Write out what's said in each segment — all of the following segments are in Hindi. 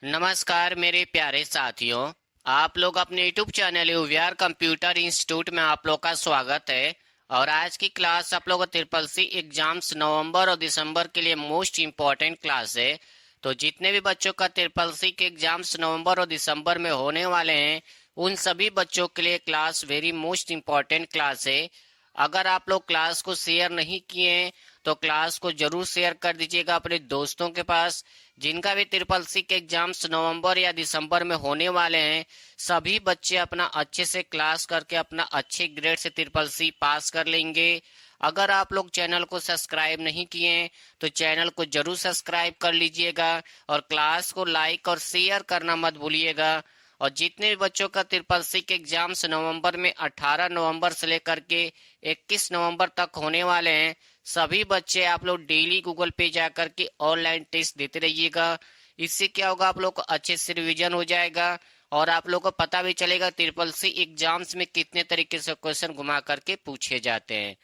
नमस्कार मेरे प्यारे साथियों। आप लोग अपने यूट्यूब चैनल यूवीआर कंप्यूटर इंस्टीट्यूट में आप लोग का स्वागत है। और आज की क्लास आप लोग ट्रिपल सी एग्जाम्स नवंबर और दिसंबर के लिए मोस्ट इम्पोर्टेंट क्लास है। तो जितने भी बच्चों का ट्रिपल सी के एग्जाम्स नवंबर और दिसंबर में होने वाले हैं, उन सभी बच्चों के लिए class very most important class है। अगर आप लोग क्लास को शेयर नहीं किए हैं तो क्लास को जरूर शेयर कर दीजिएगा अपने दोस्तों के पास। जिनका भी ट्रिपल सी के एग्जाम्स नवंबर या दिसंबर में होने वाले हैं, सभी बच्चे अपना अच्छे से क्लास करके अपना अच्छे ग्रेड से ट्रिपल सी पास कर लेंगे। अगर आप लोग चैनल को सब्सक्राइब नहीं किए हैं तो चैनल को जरूर सब्सक्राइब कर लीजिएगा और क्लास को लाइक और शेयर करना मत भूलिएगा। और जितने भी बच्चों का ट्रिपल सी के एग्जाम्स नवंबर में 18 नवंबर से लेकर के 21 नवंबर तक होने वाले हैं, सभी बच्चे आप लोग डेली गूगल पे जा करके ऑनलाइन टेस्ट देते रहिएगा। इससे क्या होगा, आप लोग को अच्छे से रिवीजन हो जाएगा और आप लोग को पता भी चलेगा ट्रिपल सी एग्जाम्स में कितने तरीके से क्वेश्चन घुमा करके पूछे जाते हैं।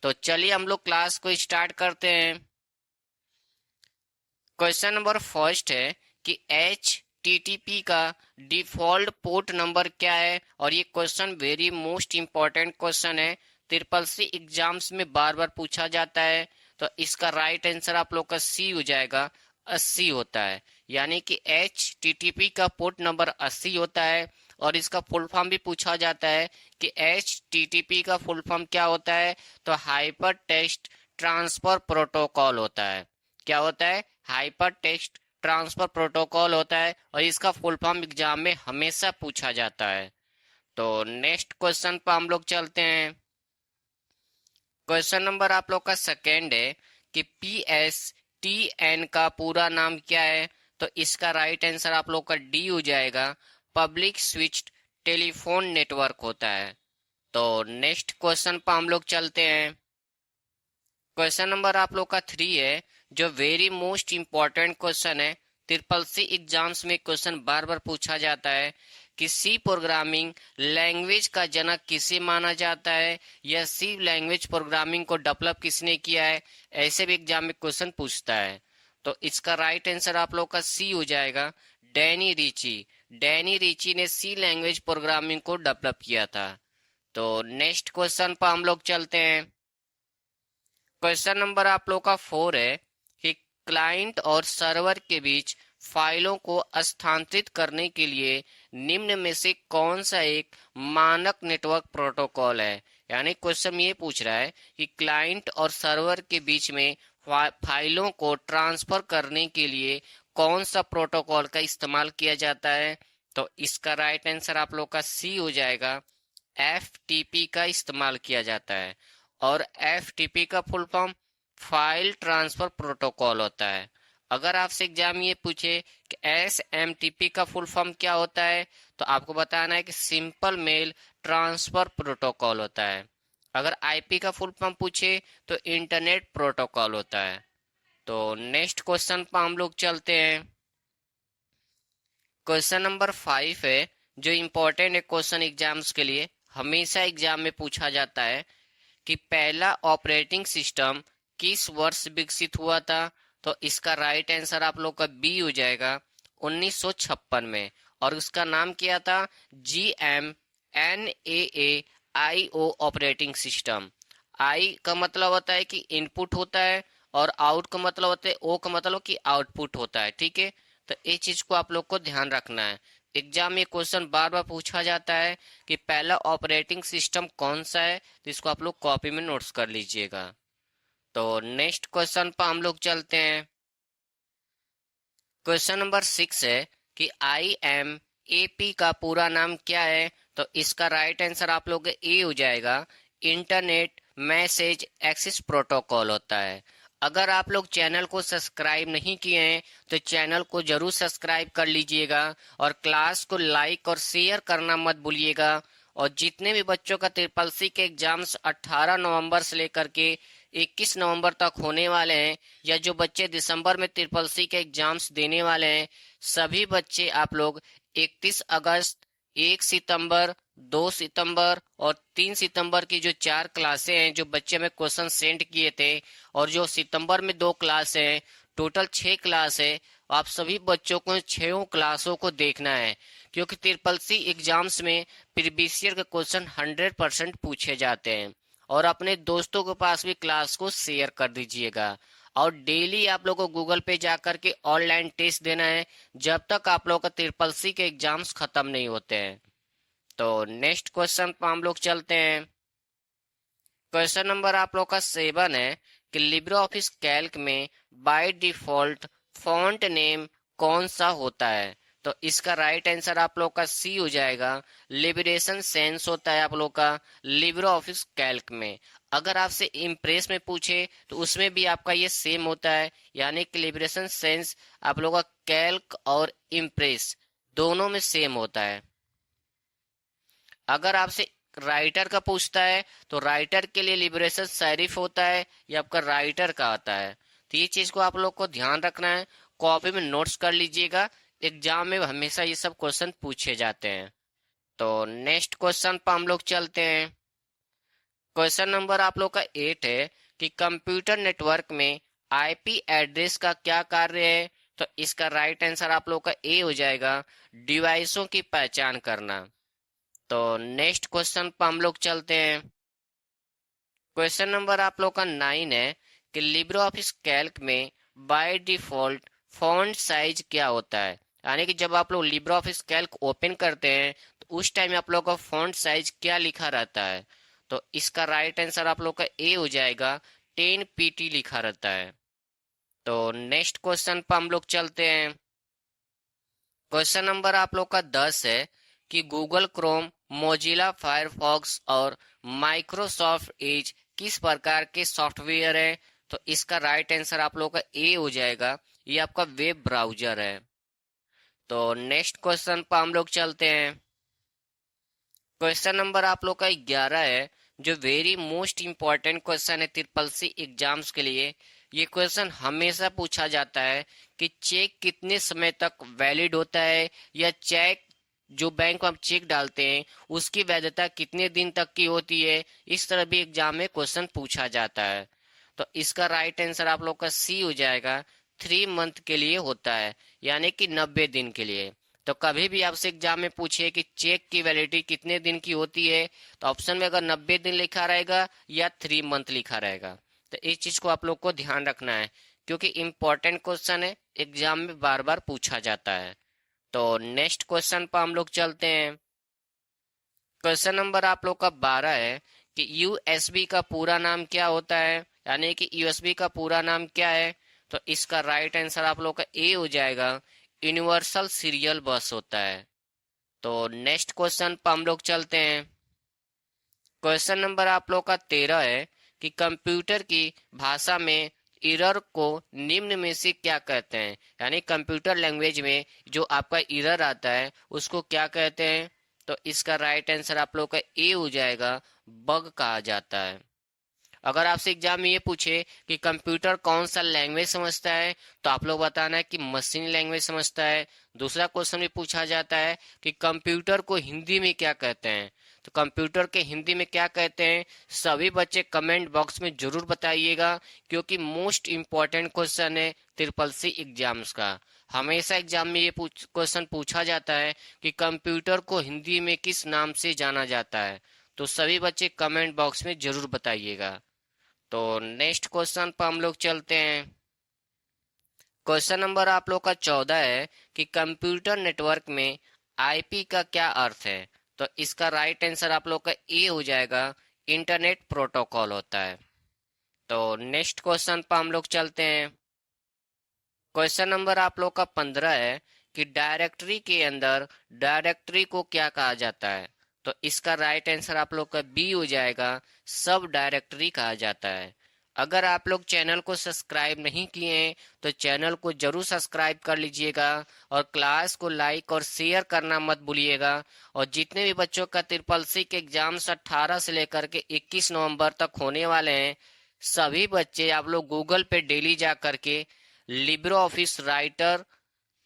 तो चलिए हम लोग क्लास को स्टार्ट करते हैं। क्वेश्चन नंबर फर्स्ट है कि HTTP का डिफॉल्ट पोर्ट नंबर क्या है। और ये question very most important question है, ट्रिपल सी एग्जाम्स में बार बार पूछा जाता है। तो इसका राइट आंसर आप लोग का सी हो जाएगा, 80 होता है। यानी कि HTTP का पोर्ट नंबर 80 होता है। और इसका फुल फॉर्म भी पूछा जाता है कि HTTP का फुल फॉर्म क्या होता है। तो हाइपर टेक्स्ट ट्रांसफर प्रोटोकॉल होता है। क्या होता है? हाइपर टेक्स्ट ट्रांसफर प्रोटोकॉल होता है और इसका फुल फॉर्म एग्जाम में हमेशा पूछा जाता है। तो नेक्स्ट क्वेश्चन पर हम लोग चलते हैं। क्वेश्चन नंबर आप लोग का सेकेंड है कि PSTN का पूरा नाम क्या है। तो इसका राइट आंसर आप लोग का डी हो जाएगा, पब्लिक स्विच्ड टेलीफोन नेटवर्क होता है। तो नेक्स्ट क्वेश्चन पर हम लोग चलते हैं। क्वेश्चन नंबर आप लोग का 3 है, जो वेरी मोस्ट इम्पोर्टेंट क्वेश्चन है। ट्रिपल सी एग्जाम्स में क्वेश्चन बार बार पूछा जाता है कि सी प्रोग्रामिंग लैंग्वेज का जनक किसे माना जाता है, या सी लैंग्वेज प्रोग्रामिंग को डेवलप किसने किया है। ऐसे भी एग्जाम में क्वेश्चन पूछता है। तो इसका राइट आंसर आप लोग का सी हो जाएगा, डैनी रिची। डैनी रिची ने सी लैंग्वेज प्रोग्रामिंग को डेवलप किया था। तो नेक्स्ट क्वेश्चन पर हम लोग चलते हैं। क्वेश्चन नंबर आप लोग का 4 है कि क्लाइंट और सर्वर के बीच फाइलों को स्थानांतरित करने के लिए निम्न में से कौन सा एक मानक नेटवर्क प्रोटोकॉल है। यानी क्वेश्चन ये पूछ रहा है कि क्लाइंट और सर्वर के बीच में फाइलों को ट्रांसफर करने के लिए कौन सा प्रोटोकॉल का इस्तेमाल किया जाता है। तो इसका राइट आंसर आप लोग का सी हो जाएगा, FTP का इस्तेमाल किया जाता है। और FTP का full form file transfer protocol होता है। अगर आपसे एग्जाम ये पूछे कि SMTP का फुल फॉर्म क्या होता है, तो आपको बताना है कि सिंपल मेल ट्रांसफर प्रोटोकॉल होता है। अगर IP का फुल फॉर्म पूछे तो इंटरनेट प्रोटोकॉल होता है। तो नेक्स्ट क्वेश्चन पर हम लोग चलते हैं। क्वेश्चन नंबर 5 है, जो इम्पोर्टेंट है क्वेश्चन एग्जाम्स के लिए, हमेशा एग्जाम में पूछा जाता है कि पहला ऑपरेटिंग सिस्टम किस वर्ष विकसित हुआ था। तो इसका राइट आंसर आप लोग का बी हो जाएगा, 1956 में। और उसका नाम क्या था? GMNAAIO operating system. आई का मतलब होता है कि इनपुट होता है और आउट का मतलब होता है, ओ का मतलब कि आउटपुट होता है। ठीक है, तो ये चीज को आप लोग को ध्यान रखना है। एग्जाम में क्वेश्चन बार बार पूछा जाता है कि पहला ऑपरेटिंग सिस्टम कौन सा है, तो इसको आप लोग कॉपी में नोट्स कर लीजिएगा। तो नेक्स्ट क्वेश्चन पर हम लोग चलते हैं। क्वेश्चन नंबर 6 है कि IMAP का पूरा नाम क्या है। तो इसका राइट आंसर आप लोग ए हो जाएगा, इंटरनेट मैसेज एक्सेस प्रोटोकॉल होता है। अगर आप लोग चैनल को सब्सक्राइब नहीं किए हैं तो चैनल को जरूर सब्सक्राइब कर लीजिएगा और क्लास को लाइक और शेयर करना मत भूलिएगा। और जितने भी बच्चों का ट्रिपल सी के एग्जाम्स 18 नवंबर से लेकर के 21 नवंबर तक होने वाले हैं, या जो बच्चे दिसंबर में ट्रिपल सी के एग्जाम्स देने वाले हैं, सभी बच्चे आप लोग 31 अगस्त, 1 सितंबर, 2 सितंबर और 3 सितंबर की जो 4 क्लासें हैं, जो बच्चे में क्वेश्चन सेंड किए थे, और जो सितंबर में 2 क्लास हैं, टोटल 6 क्लास है। आप सभी बच्चों को 6 क्लासों को देखना है, क्योंकि ट्रिपल सी एग्जाम्स में प्रीवियस ईयर के क्वेश्चन 100% पूछे जाते हैं। और अपने दोस्तों के पास भी क्लास को शेयर कर दीजिएगा। और डेली आप लोगों को गूगल पे जाकर के ऑनलाइन टेस्ट देना है, जब तक आप लोगों का ट्रिपल सी के एग्जाम्स खत्म नहीं होते हैं। तो नेक्स्ट क्वेश्चन पर हम लोग चलते हैं। क्वेश्चन नंबर आप लोग का 7 है कि लिब्रे ऑफिस कैल्क में बाय डिफॉल्ट फॉन्ट नेम कौन सा होता है। तो इसका राइट आंसर आप लोग का सी हो जाएगा। लिबरेशन सेंस होता है आप लोग का लिब्रे ऑफिस कैल्क में। अगर आपसे इम्प्रेस में पूछे तो उसमें भी आपका ये सेम होता है, यानी कि लिबरेशन सेंस आप लोग का कैल्क और इम्प्रेस दोनों में सेम होता है। अगर आपसे राइटर का पूछता है तो राइटर के लिए लिबरेशन सेरिफ होता है, ये आपका राइटर का आता है। तो ये चीज को आप लोग को ध्यान रखना है, कॉपी में नोट्स कर लीजिएगा। एग्जाम में हमेशा ये सब क्वेश्चन पूछे जाते हैं। तो नेक्स्ट क्वेश्चन पर हम लोग चलते हैं। क्वेश्चन नंबर आप लोग का 8 है कि कंप्यूटर नेटवर्क में आईपी एड्रेस का क्या कार्य है। तो इसका राइट आंसर आप लोग का ए हो जाएगा, डिवाइसों की पहचान करना। तो नेक्स्ट क्वेश्चन पर हम लोग चलते हैं। क्वेश्चन नंबर आप लोग का 9 है कि लिब्रे ऑफिस कैल्क में बाय डिफॉल्ट फॉन्ट साइज क्या होता है। यानी कि जब आप लोग लिब्रे ऑफिस कैल्क ओपन करते हैं तो उस टाइम आप लोग का फॉन्ट साइज क्या लिखा रहता है। तो इसका राइट आंसर आप लोग का ए हो जाएगा, 10 पीटी लिखा रहता है। तो नेक्स्ट क्वेश्चन पर हम लोग चलते हैं। क्वेश्चन नंबर आप लोग का 10 है कि गूगल क्रोम, मोजिला फायरफॉक्स और माइक्रोसॉफ्ट एज किस प्रकार के सॉफ्टवेयर है। तो इसका राइट आंसर आप लोग का ए हो जाएगा, ये आपका वेब ब्राउजर है। तो नेक्स्ट क्वेश्चन पर हम लोग चलते हैं। क्वेश्चन नंबर आप लोग का 11 है, जो वेरी मोस्ट इंपॉर्टेंट क्वेश्चन है ट्रिपल सी एग्जाम्स के लिए। ये क्वेश्चन हमेशा पूछा जाता है कि चेक कितने समय तक वैलिड होता है, या चेक जो बैंक में आप चेक डालते हैं उसकी वैधता कितने दिन तक की होती है। इस तरह भी एग्जाम में क्वेश्चन पूछा जाता है। तो इसका राइट आंसर आप लोग का सी हो जाएगा, 3 मंथ के लिए होता है, यानी कि 90 दिन के लिए। तो कभी भी आपसे एग्जाम में पूछे कि चेक की वैलिडिटी कितने दिन की होती है, तो ऑप्शन में अगर 90 दिन लिखा रहेगा या 3 मंथ लिखा रहेगा। तो इस चीज को आप लोग को ध्यान रखना है, क्योंकि इंपॉर्टेंट क्वेश्चन है, एग्जाम में बार बार पूछा जाता है। तो नेक्स्ट क्वेश्चन पर हम लोग चलते हैं। क्वेश्चन नंबर आप लोग का 12 है कि यूएसबी का पूरा नाम क्या होता है, यानी कि यूएसबी का पूरा नाम क्या है। तो इसका राइट आंसर आप लोग का ए हो जाएगा, यूनिवर्सल सीरियल बस होता है। तो नेक्स्ट क्वेश्चन पर हम लोग चलते हैं। क्वेश्चन नंबर आप लोग का 13 है कि कंप्यूटर की भाषा में एरर को निम्न में से क्या कहते हैं। यानी कंप्यूटर लैंग्वेज में जो आपका एरर आता है उसको क्या कहते हैं। तो इसका राइट आंसर आप लोग का ए हो जाएगा, बग कहा जाता है। अगर आपसे एग्जाम में ये पूछे कि कंप्यूटर कौन सा लैंग्वेज समझता है, तो आप लोग बताना है कि मशीन लैंग्वेज समझता है। दूसरा क्वेश्चन भी पूछा जाता है कि कंप्यूटर को हिंदी में क्या कहते हैं। तो कंप्यूटर के हिंदी में क्या कहते हैं, सभी बच्चे कमेंट बॉक्स में जरूर बताइएगा, क्योंकि मोस्ट इम्पोर्टेंट क्वेश्चन है ट्रिपल सी एग्जाम्स का। हमेशा एग्जाम में ये क्वेश्चन पूछा जाता है कि कंप्यूटर को हिंदी में किस नाम से जाना जाता है। तो सभी बच्चे कमेंट बॉक्स में जरूर बताइएगा। तो नेक्स्ट क्वेश्चन पर हम लोग चलते हैं। क्वेश्चन नंबर आप लोग का 14 है कि कंप्यूटर नेटवर्क में आईपी का क्या अर्थ है। तो इसका राइट आंसर आप लोग का ए हो जाएगा, इंटरनेट प्रोटोकॉल होता है। तो नेक्स्ट क्वेश्चन पर हम लोग चलते हैं। क्वेश्चन नंबर आप लोग का 15 है कि डायरेक्टरी के अंदर डायरेक्टरी को क्या कहा जाता है। तो इसका राइट आंसर आप लोग का बी हो जाएगा, सब डायरेक्टरी कहा जाता है। अगर आप लोग चैनल को सब्सक्राइब नहीं किए हैं तो चैनल को जरूर सब्सक्राइब कर लीजिएगा, और क्लास को लाइक और शेयर करना मत भूलिएगा। और जितने भी बच्चों का ट्रिपल सी के एग्जाम्स 18 से लेकर के 21 नवंबर तक होने वाले हैं, सभी बच्चे आप लोग गूगल पे डेली जा करके लिब्रे ऑफिस राइटर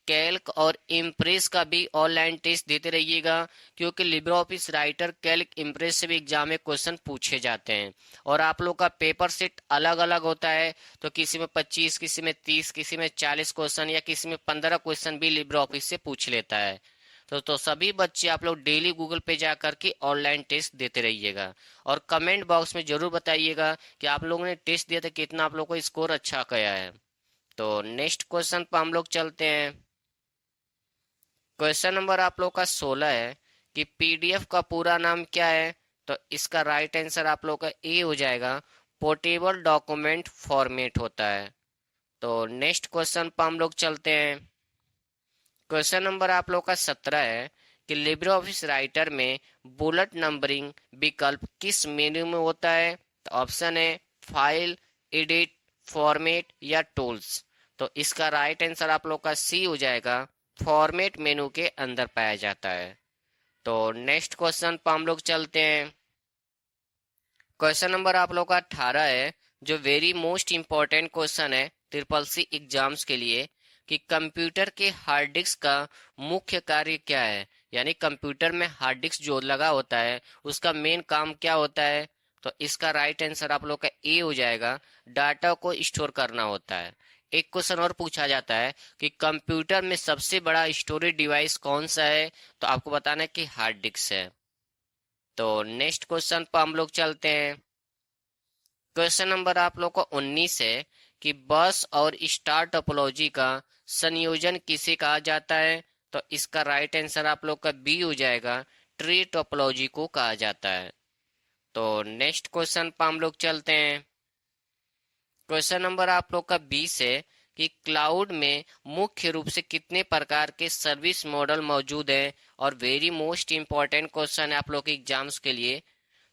कैल्क और इम्प्रेस का भी ऑनलाइन टेस्ट देते रहिएगा, क्योंकि Libre office writer Calc impress से भी एग्जाम में क्वेश्चन पूछे जाते हैं। और आप लोग का पेपर सेट अलग अलग होता है, तो किसी में 25, किसी में 30, किसी में 40 क्वेश्चन या किसी में 15 क्वेश्चन भी लिब्रे ऑफिस से पूछ लेता है। तो सभी बच्चे आप लोग डेली गूगल पे जा करके ऑनलाइन टेस्ट देते रहिएगा। और कमेंट बॉक्स में जरूर बताइएगा कि आप लोगों ने टेस्ट दिया था, कितना आप लोग को स्कोर अच्छा गया है। तो नेक्स्ट क्वेश्चन पर हम लोग चलते हैं। क्वेश्चन नंबर आप लोग का 16 है कि पीडीएफ का पूरा नाम क्या है। तो इसका राइट आंसर आप लोग का ए हो जाएगा, पोर्टेबल डॉक्यूमेंट फॉर्मेट होता है। तो नेक्स्ट क्वेश्चन पर हम लोग चलते हैं। क्वेश्चन नंबर आप लोग का 17 है कि लिब्रे ऑफिस राइटर में बुलेट नंबरिंग विकल्प किस मेन्यू में होता है। तो ऑप्शन है फाइल, एडिट, फॉर्मेट या टूल्स। तो इसका राइट आंसर आप लोग का सी हो जाएगा, फॉर्मेट मेनू के अंदर पाया जाता है। तो नेक्स्ट क्वेश्चन पर हम लोग चलते हैं। क्वेश्चन नंबर आप लोग का 18 है, जो वेरी मोस्ट इंपॉर्टेंट क्वेश्चन है ट्रिपल सी एग्जाम्स के लिए, कि कंप्यूटर के हार्ड डिस्क का मुख्य कार्य क्या है। यानी कंप्यूटर में हार्ड डिस्क जो लगा होता है उसका मेन काम क्या होता है। तो इसका राइट आंसर आप लोग का ए हो जाएगा, डाटा को स्टोर करना होता है। एक क्वेश्चन और पूछा जाता है कि कंप्यूटर में सबसे बड़ा स्टोरेज डिवाइस कौन सा है। तो आपको बताना है कि हार्ड डिस्क है। तो नेक्स्ट क्वेश्चन पर हम लोग चलते हैं। क्वेश्चन नंबर आप लोग को 19 है कि बस और स्टार टोपोलॉजी का संयोजन किसे कहा जाता है। तो इसका राइट आंसर आप लोग का बी हो जाएगा, ट्री टोपोलॉजी को कहा जाता है। तो नेक्स्ट क्वेश्चन पर हम लोग चलते हैं। क्वेश्चन नंबर आप लोग का 20 है कि क्लाउड में मुख्य रूप से कितने प्रकार के सर्विस मॉडल मौजूद हैं। और वेरी मोस्ट इंपॉर्टेंट क्वेश्चन है आप लोग के एग्जाम्स के लिए।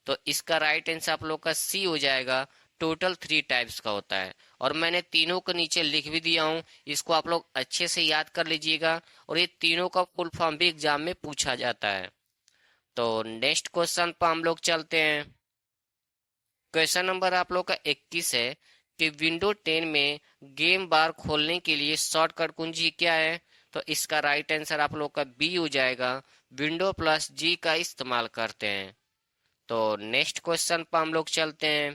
तो इसका राइट आंसर आप लोग का सी हो जाएगा, टोटल 3 टाइप्स का होता है। और मैंने तीनों को नीचे लिख भी दिया हूँ, इसको आप लोग अच्छे से याद कर लीजिएगा। और ये तीनों का फुल फॉर्म भी एग्जाम में पूछा जाता है। तो नेक्स्ट क्वेश्चन पर हम लोग चलते हैं। क्वेश्चन नंबर आप लोग का 21 है कि विंडो 10 में गेम बार खोलने के लिए शॉर्टकट कुंजी क्या है। तो इसका राइट आंसर आप लोग का बी हो जाएगा, विंडो प्लस जी का इस्तेमाल करते हैं। तो नेक्स्ट क्वेश्चन पर हम लोग चलते हैं।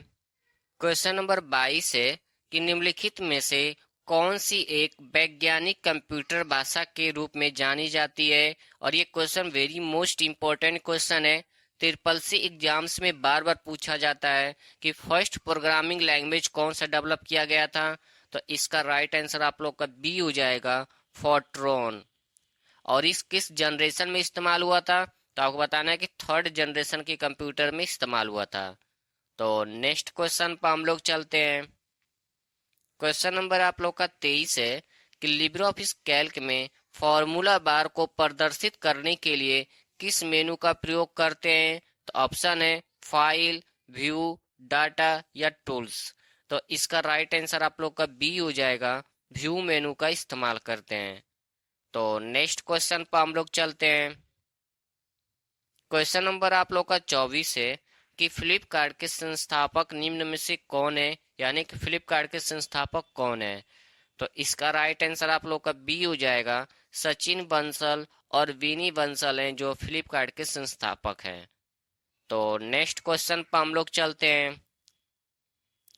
क्वेश्चन नंबर 22 है कि निम्नलिखित में से कौन सी एक वैज्ञानिक कंप्यूटर भाषा के रूप में जानी जाती है। और ये question very most important question है, ट्रिपल सी एग्जाम्स में बार बार पूछा जाता है कि फर्स्ट प्रोग्रामिंग लैंग्वेज कौन सा डेवलप किया गया था। तो इसका राइट आंसर आप लोग का बी हो जाएगा, फोर्ट्रॉन। और इस किस जनरेशन में इस्तेमाल हुआ था। तो आपको बताना है कि थर्ड जनरेशन के कंप्यूटर में इस्तेमाल हुआ था। तो नेक्स्ट क्वेश्चन पर हम लोग चलते हैं। क्वेश्चन नंबर आप लोग का 23 है कि लिब्रे ऑफिस कैल्क में फॉर्मूला बार को प्रदर्शित करने के लिए किस मेनू का प्रयोग करते हैं। तो ऑप्शन है फाइल, व्यू, डाटा या टूल्स। तो इसका राइट आंसर आप लोग का बी हो जाएगा, व्यू मेनू का इस्तेमाल करते हैं। तो नेक्स्ट क्वेश्चन पर हम लोग चलते हैं। क्वेश्चन नंबर आप लोग का 24 है कि फ्लिपकार्ट के संस्थापक निम्न में से कौन है। यानी कि फ्लिपकार्ट के संस्थापक कौन है। तो इसका राइट आंसर आप लोग का बी हो जाएगा, सचिन बंसल और विनी बंसल हैं जो फ्लिपकार्ट के संस्थापक हैं। तो नेक्स्ट क्वेश्चन पर हम लोग चलते हैं।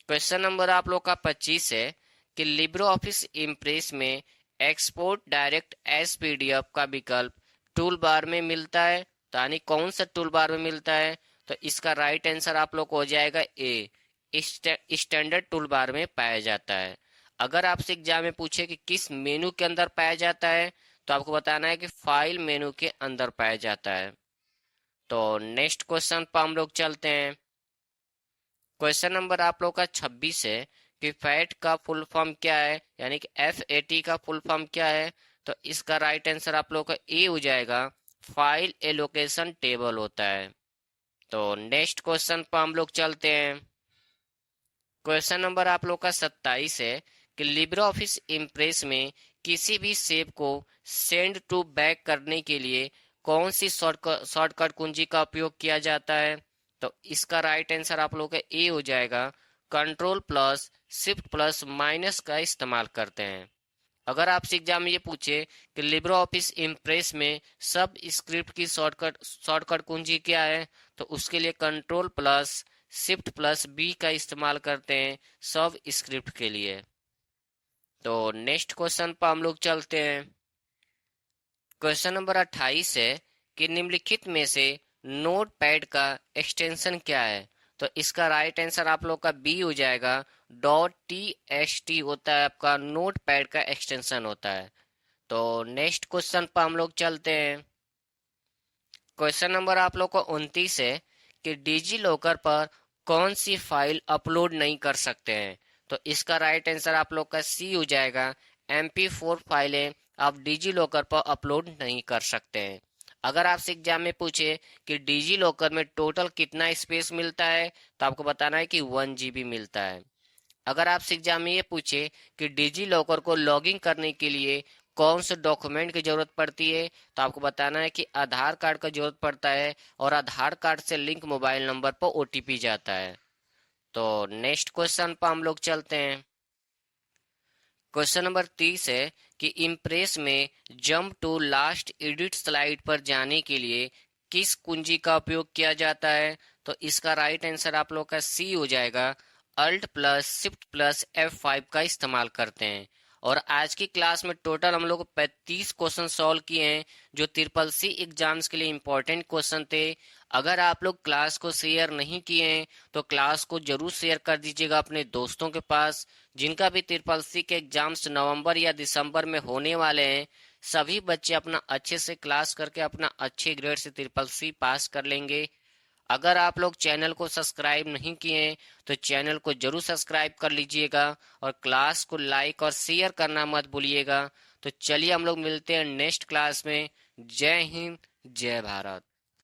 क्वेश्चन नंबर आप लोग का 25 है कि लिब्रे ऑफिस इम्प्रेस में एक्सपोर्ट डायरेक्ट एज पीडीएफ का विकल्प टूल बार में मिलता है। तो यानी कौन सा टूल बार में मिलता है। तो इसका राइट आंसर आप लोग को हो जाएगा ए, स्टैंडर्ड टूल बार में पाया जाता है। अगर आपसे एग्जाम में पूछे कि किस मेनू के अंदर पाया जाता है, तो आपको बताना है कि फाइल मेनू के अंदर पाया जाता है। तो नेक्स्ट क्वेश्चन पर हम लोग चलते हैं। क्वेश्चन नंबर आप लोग का 26 है कि फैट का फुल फॉर्म क्या है। यानी कि FAT का फुल फॉर्म क्या है। तो इसका राइट आंसर आप लोग का ए हो जाएगा, फाइल एलोकेशन टेबल होता है। तो नेक्स्ट क्वेश्चन पर हम लोग चलते हैं। क्वेश्चन नंबर आप लोग का 27 है कि लिब्रे ऑफिस इम्प्रेस में किसी भी शेप को सेंड टू बैक करने के लिए कौन सी शॉर्टकट कुंजी का उपयोग किया जाता है। तो इसका राइट आंसर आप लोग का ए हो जाएगा, control plus shift plus minus का इस्तेमाल करते हैं। अगर आपसे एग्जाम में ये पूछे कि लिब्रे ऑफिस इम्प्रेस में सब स्क्रिप्ट की शॉर्टकट कुंजी क्या है, तो उसके लिए control plus shift plus B का इस्तेमाल करते हैं सब स्क्रिप्ट के लिए। तो नेक्स्ट क्वेश्चन पर हम लोग चलते हैं। क्वेश्चन नंबर 28 है कि निम्नलिखित में से नोट पैड का एक्सटेंशन क्या है। तो इसका राइट आंसर आप लोग का बी हो जाएगा। .txt होता है आपका नोट पैड का एक्सटेंशन होता है। तो नेक्स्ट क्वेश्चन पर हम लोग चलते हैं। क्वेश्चन नंबर आप लोग को 29 है कि डिजी लॉकर पर कौन सी फाइल अपलोड नहीं कर सकते हैं। तो इसका राइट आंसर आप लोग का सी हो जाएगा। MP4 फाइलें आप डिजी लॉकर पर अपलोड नहीं कर सकते हैं। अगर आपसे एग्जाम में पूछे कि डिजी लॉकर में टोटल कितना स्पेस मिलता है, तो आपको बताना है कि 1 GB मिलता है। अगर आपसे एग्जाम में ये पूछे कि डिजी लॉकर को लॉगिन करने के लिए कौन से डॉक्यूमेंट की जरूरत पड़ती है, तो आपको बताना है कि आधार कार्ड का जरूरत पड़ता है और आधार कार्ड से लिंक मोबाइल नंबर पर OTP जाता है। तो नेक्स्ट क्वेश्चन पर हम लोग चलते हैं। क्वेश्चन नंबर 30 है कि इम्प्रेस में jump to last edit slide पर जाने के लिए किस कुंजी का उपयोग किया जाता है। तो इसका राइट आंसर आप लोग का सी हो जाएगा। Alt plus shift plus F5 का इस्तेमाल करते हैं। और आज की क्लास में टोटल हम लोग 35 क्वेश्चन सॉल्व किए हैं जो CCC एग्जाम्स के लिए इम्पोर्टेंट क्वेश्चन थे। अगर आप लोग क्लास को शेयर नहीं किए हैं तो क्लास को जरूर शेयर कर दीजिएगा अपने दोस्तों के पास। जिनका भी CCC के एग्जाम्स नवंबर या दिसंबर में होने वाले हैं, सभी बच्चे अपना अच्छे से क्लास करके अपना अच्छे ग्रेड से CCC पास कर लेंगे। अगर आप लोग चैनल को सब्सक्राइब नहीं किए हैं तो चैनल को जरूर सब्सक्राइब कर लीजिएगा और क्लास को लाइक और शेयर करना मत भूलिएगा। तो चलिए हम लोग मिलते हैं नेक्स्ट क्लास में। जय हिंद, जय भारत।